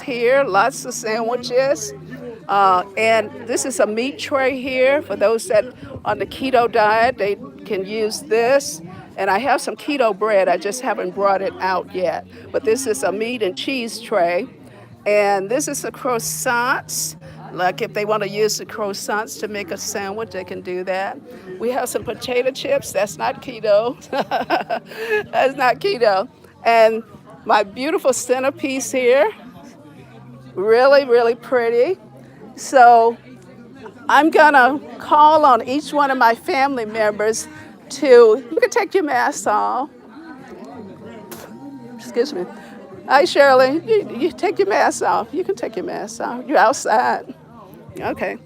here, lots of sandwiches. And this is a meat tray here for those that on the keto diet, they can use this. And I have some keto bread, I just haven't brought it out yet. But this is a meat and cheese tray. And this is the croissants. Like if they want to use the croissants to make a sandwich, they can do that. We have some potato chips. That's not keto. That's not keto. And my beautiful centerpiece here, really, really pretty. So I'm gonna call on each one of my family members to, you can take your mask off. Excuse me. Hi, Shirley. You take your mask off. You can take your mask off. You're outside. Okay.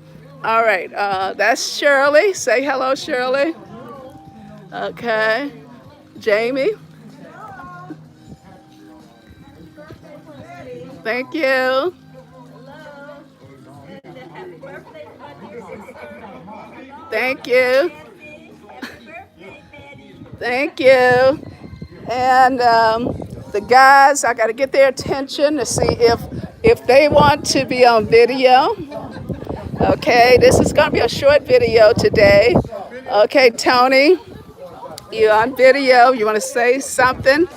All right. That's Shirley. Say hello, Shirley. Okay. Jamie. Thank you. Thank you. Thank you. And the guys, I got to get their attention to see if they want to be on video. Okay, this is going to be a short video today. Okay, Tony, you're on video. You want to say something?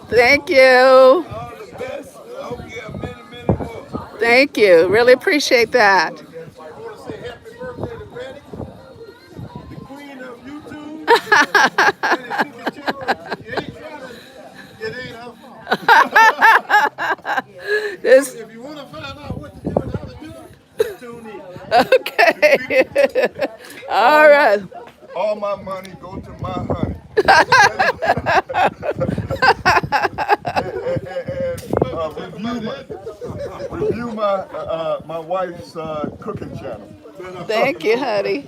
Thank you. Thank you. Really appreciate that. This, If you want to find out what to do and how to do it, tune in. okay. All right. All my money go to my honey. And review my wife's cooking channel. Thank you, honey.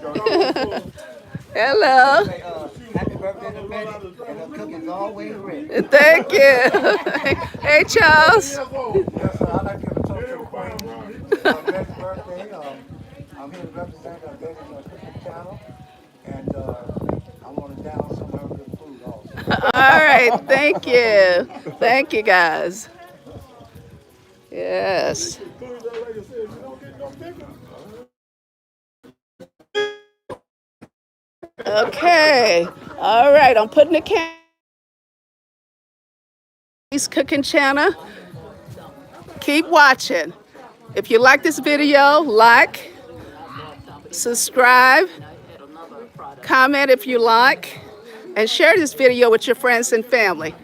Hello. Happy birthday to Bettye, and the cooking's always ready. Thank you. Hey, Charles. Yes, sir, I'd like to give a toast to the queen. Betty's birthday. I'm here to represent Betty's cooking channel, and I want to down some of her good food also. All right. Thank you. Thank you, guys. Yes. Okay. All right. I'm putting the cooking channel. Keep watching. If you like this video, like, subscribe, comment if you like, and share this video with your friends and family.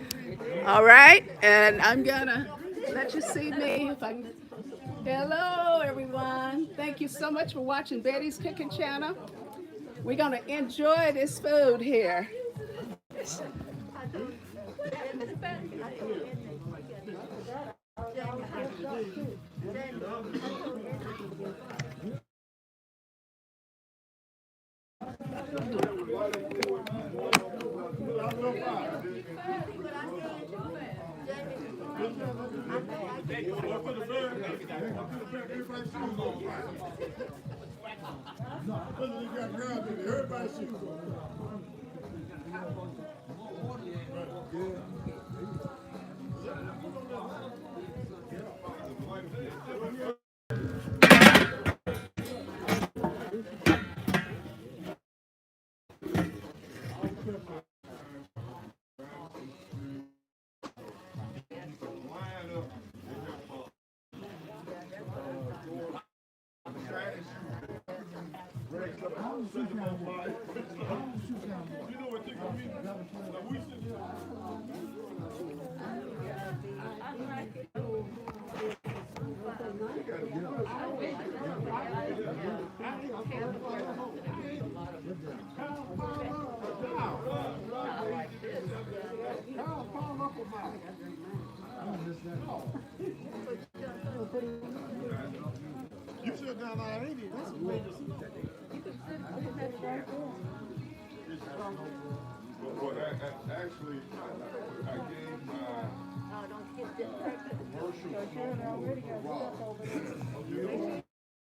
All right? And I'm gonna let you see me if I can. Hello, everyone. Thank you so much for watching Betty's Cooking Channel. We're gonna enjoy this food here. You sit down there, ain't it? That's amazing. Well, actually, I gave my commercial.